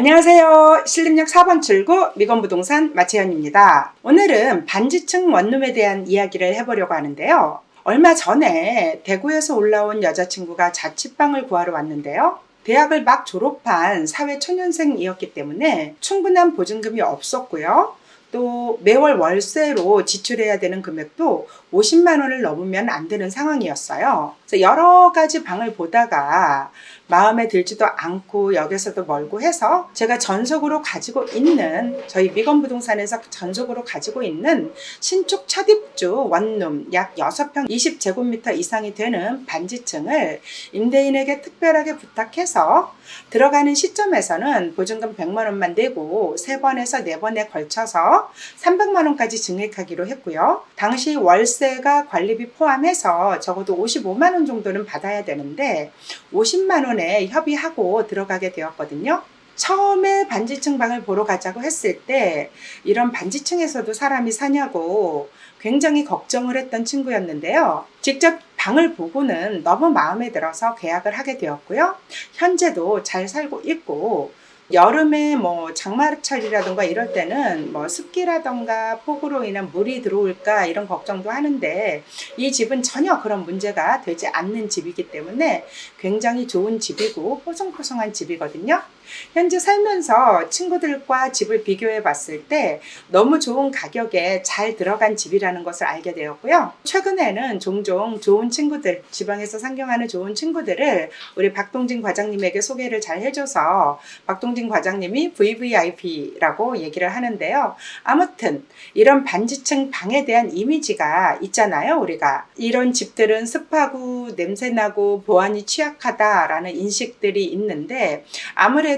안녕하세요. 신림역 4번 출구 미건부동산 마채연입니다. 오늘은 반지층 원룸에 대한 이야기를 해보려고 하는데요. 얼마 전에 대구에서 올라온 여자친구가 자취방을 구하러 왔는데요. 대학을 막 졸업한 사회초년생이었기 때문에 충분한 보증금이 없었고요. 또 매월 월세로 지출해야 되는 금액도 50만 원을 넘으면 안 되는 상황이었어요. 그래서 여러 가지 방을 보다가 마음에 들지도 않고 역에서도 멀고 해서 제가 전속으로 가지고 있는, 저희 미건부동산에서 전속으로 가지고 있는 신축 첫 입주 원룸 약 6평 20제곱미터 이상이 되는 반지층을 임대인에게 특별하게 부탁해서 들어가는 시점에서는 보증금 100만 원만 내고 3번에서 4번에 걸쳐서 300만 원까지 증액하기로 했고요. 당시 월세가 관리비 포함해서 적어도 55만 원 정도는 받아야 되는데 50만 원에 협의하고 들어가게 되었거든요. 처음에 반지층 방을 보러 가자고 했을 때 이런 반지층에서도 사람이 사냐고 굉장히 걱정을 했던 친구였는데요. 직접 방을 보고는 너무 마음에 들어서 계약을 하게 되었고요. 현재도 잘 살고 있고, 여름에 장마철이라던가 이럴 때는 습기라던가 폭우로 인한 물이 들어올까 이런 걱정도 하는데, 이 집은 전혀 그런 문제가 되지 않는 집이기 때문에 굉장히 좋은 집이고 뽀송뽀송한 집이거든요. 현재 살면서 친구들과 집을 비교해 봤을 때 너무 좋은 가격에 잘 들어간 집이라는 것을 알게 되었고요. 최근에는 종종 좋은 친구들, 지방에서 상경하는 좋은 친구들을 우리 박동진 과장님에게 소개를 잘 해줘서 박동진 과장님이 VVIP라고 얘기를 하는데요. 아무튼 이런 반지층 방에 대한 이미지가 있잖아요. 우리가 이런 집들은 습하고 냄새나고 보안이 취약하다라는 인식들이 있는데, 아무래도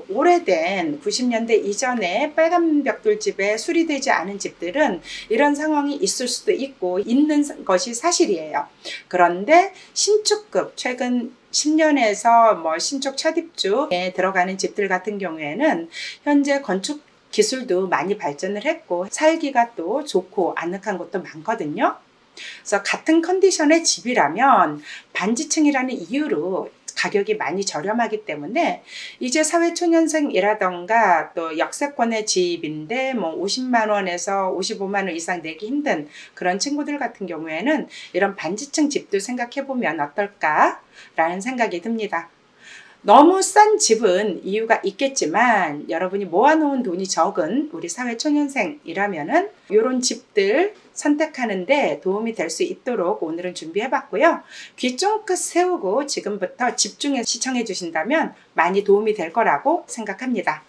오래된 90년대 이전에 빨간 벽돌집에 수리되지 않은 집들은 이런 상황이 있을 수도 있고 있는 것이 사실이에요. 그런데 신축급, 최근 10년에서 신축 첫 입주에 들어가는 집들 같은 경우에는 현재 건축 기술도 많이 발전을 했고 살기가 또 좋고 아늑한 곳도 많거든요. 그래서 같은 컨디션의 집이라면 반지층이라는 이유로 가격이 많이 저렴하기 때문에 이제 사회초년생이라던가 또 역세권의 집인데 50만 원에서 55만 원 이상 내기 힘든 그런 친구들 같은 경우에는 이런 반지층 집도 생각해보면 어떨까라는 생각이 듭니다. 너무 싼 집은 이유가 있겠지만 여러분이 모아놓은 돈이 적은 우리 사회초년생이라면은 이런 집들 선택하는데 도움이 될 수 있도록 오늘은 준비해봤고요. 귀 쫑긋 세우고 지금부터 집중해서 시청해 주신다면 많이 도움이 될 거라고 생각합니다.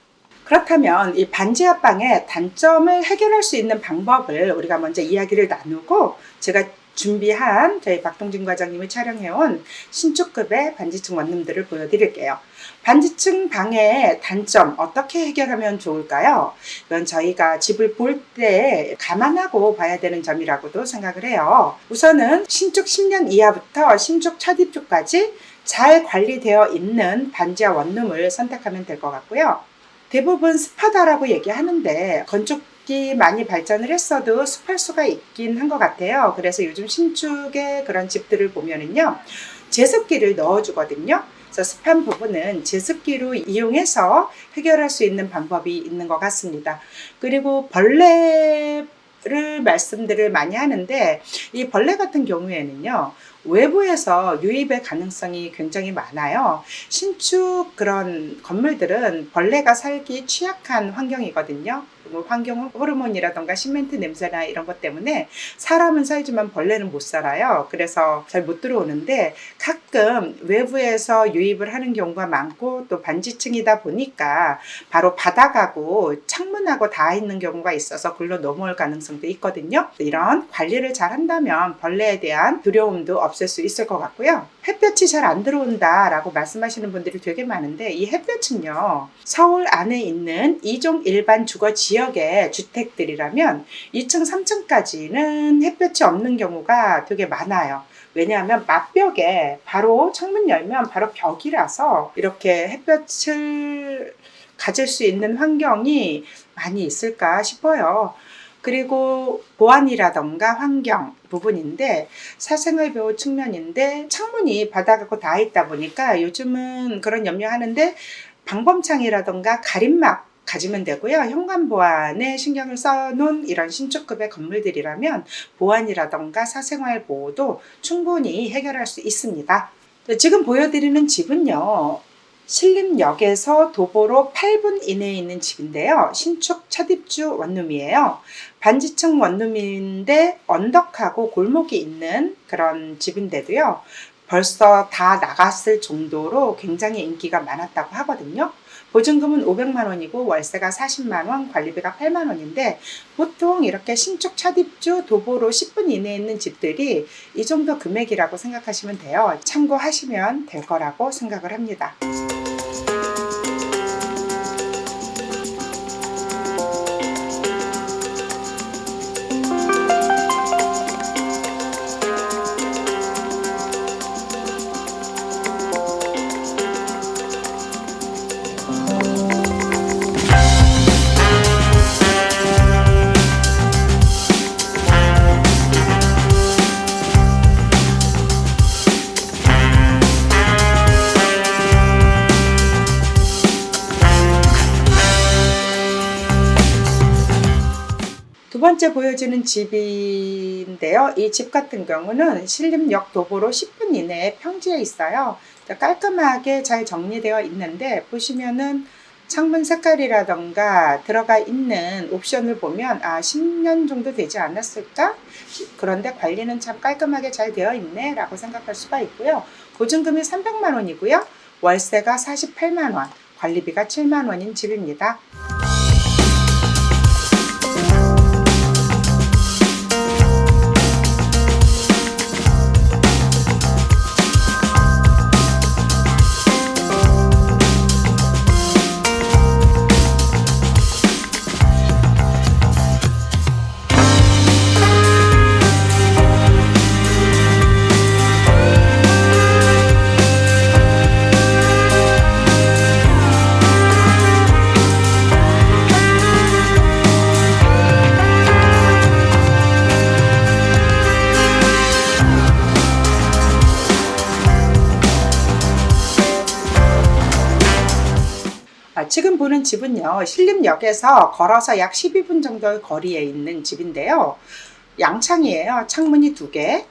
그렇다면 이 반지하방의 단점을 해결할 수 있는 방법을 우리가 먼저 이야기를 나누고, 제가 준비한 저희 박동진 과장님이 촬영해온 신축급의 반지층 원룸들을 보여드릴게요. 반지층 방의 단점 어떻게 해결하면 좋을까요? 이건 저희가 집을 볼 때 감안하고 봐야 되는 점이라고도 생각을 해요. 우선은 신축 10년 이하부터 신축 첫 입주까지 잘 관리되어 있는 반지하 원룸을 선택하면 될 것 같고요. 대부분 습하다라고 얘기하는데 건축이 많이 발전을 했어도 습할 수가 있긴 한 것 같아요. 그래서 요즘 신축의 그런 집들을 보면은요, 제습기를 넣어주거든요. 그래서 습한 부분은 제습기로 이용해서 해결할 수 있는 방법이 있는 것 같습니다. 그리고 벌레를 말씀들을 많이 하는데, 이 벌레 같은 경우에는요, 외부에서 유입의 가능성이 굉장히 많아요. 신축 그런 건물들은 벌레가 살기 취약한 환경이거든요. 환경 호르몬이라던가 시멘트 냄새나 이런 것 때문에 사람은 살지만 벌레는 못 살아요. 그래서 잘 못 들어오는데 가끔 외부에서 유입을 하는 경우가 많고, 또 반지층이다 보니까 바로 바닥하고 창문하고 닿아 있는 경우가 있어서 글로 넘어올 가능성도 있거든요. 이런 관리를 잘 한다면 벌레에 대한 두려움도 없앨 수 있을 것 같고요. 햇볕이 잘 안 들어온다 라고 말씀하시는 분들이 되게 많은데, 이 햇볕은요, 서울 안에 있는 2종 일반 주거 지역의 주택들이라면 2층, 3층까지는 햇볕이 없는 경우가 되게 많아요. 왜냐하면 맞벽에 바로 창문 열면 바로 벽이라서 이렇게 햇볕을 가질 수 있는 환경이 많이 있을까 싶어요. 그리고 보안이라던가 환경 부분인데, 사생활 보호 측면인데 창문이 바닥하고 닿아 있다 보니까 요즘은 그런 염려하는데 방범창이라던가 가림막 가지면 되고요. 현관 보안에 신경을 써놓은 이런 신축급의 건물들이라면 보안이라던가 사생활 보호도 충분히 해결할 수 있습니다. 지금 보여드리는 집은요, 신림역에서 도보로 8분 이내에 있는 집인데요. 신축 첫 입주 원룸이에요. 반지층 원룸인데 언덕하고 골목이 있는 그런 집인데도요, 벌써 다 나갔을 정도로 굉장히 인기가 많았다고 하거든요. 보증금은 500만 원이고 월세가 40만 원, 관리비가 8만 원인데 보통 이렇게 신축 첫 입주 도보로 10분 이내에 있는 집들이 이 정도 금액이라고 생각하시면 돼요. 참고하시면 될 거라고 생각을 합니다. 두 번째 보여지는 집인데요. 이 집 같은 경우는 신림역 도보로 10분 이내에 평지에 있어요. 깔끔하게 잘 정리되어 있는데 보시면은 창문 색깔이라던가 들어가 있는 옵션을 보면 10년 정도 되지 않았을까? 그런데 관리는 참 깔끔하게 잘 되어 있네 라고 생각할 수가 있고요. 보증금이 300만 원이고요. 월세가 48만 원, 관리비가 7만 원인 집입니다. 지금 보는 집은요, 신림역에서 걸어서 약 12분 정도의 거리에 있는 집인데요. 양창이에요. 창문이 2개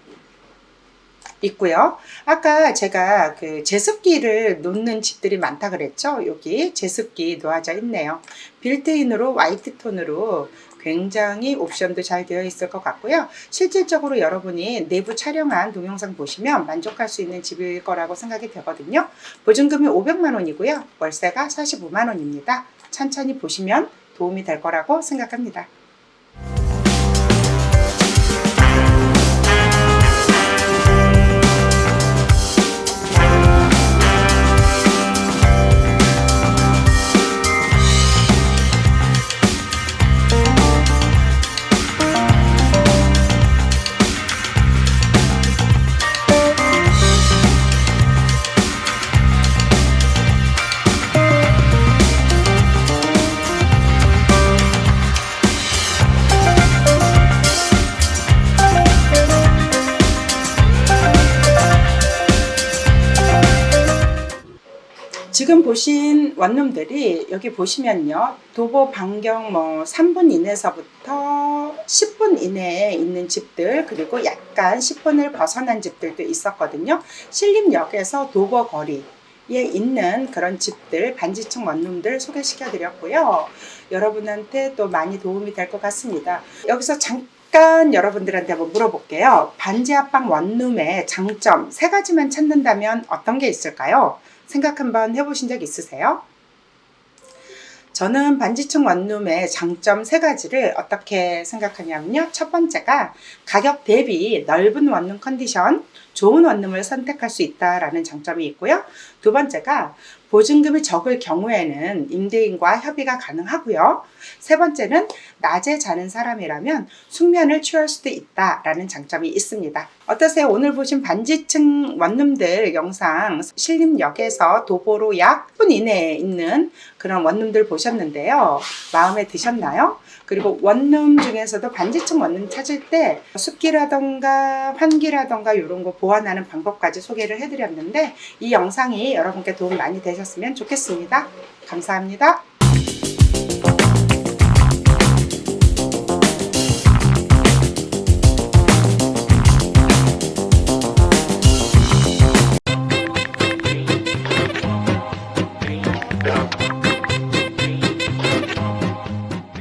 있고요. 아까 제가 그 제습기를 놓는 집들이 많다 그랬죠. 여기 제습기 놓아져 있네요. 빌트인으로 화이트 톤으로 굉장히 옵션도 잘 되어 있을 것 같고요. 실질적으로 여러분이 내부 촬영한 동영상 보시면 만족할 수 있는 집일 거라고 생각이 되거든요. 보증금이 500만 원이고요. 월세가 45만 원입니다. 천천히 보시면 도움이 될 거라고 생각합니다. 지금 보신 원룸들이 여기 보시면요, 도보 반경 3분 이내서부터 10분 이내에 있는 집들, 그리고 약간 10분을 벗어난 집들도 있었거든요. 신림역에서 도보 거리에 있는 그런 집들, 반지층 원룸들 소개시켜 드렸고요. 여러분한테 또 많이 도움이 될 것 같습니다. 여기서 잠깐 여러분들한테 한번 물어볼게요. 반지 합방 원룸의 장점 3가지만 찾는다면 어떤 게 있을까요? 생각 한번 해보신 적 있으세요? 저는 반지층 원룸의 장점 3가지를 어떻게 생각하냐면요. 첫 번째가 가격 대비 넓은 원룸 컨디션, 좋은 원룸을 선택할 수 있다라는 장점이 있고요. 두 번째가 보증금이 적을 경우에는 임대인과 협의가 가능하고요. 세 번째는 낮에 자는 사람이라면 숙면을 취할 수도 있다라는 장점이 있습니다. 어떠세요? 오늘 보신 반지층 원룸들 영상, 신림역에서 도보로 약 10분 이내에 있는 그런 원룸들 보셨는데요. 마음에 드셨나요? 그리고 원룸 중에서도 반지층 원룸 찾을 때 습기라던가 환기라던가 이런 거 보완하는 방법까지 소개를 해드렸는데 이 영상이 여러분께 도움 많이 되셨나요? 되셨으면 좋겠습니다. 감사합니다.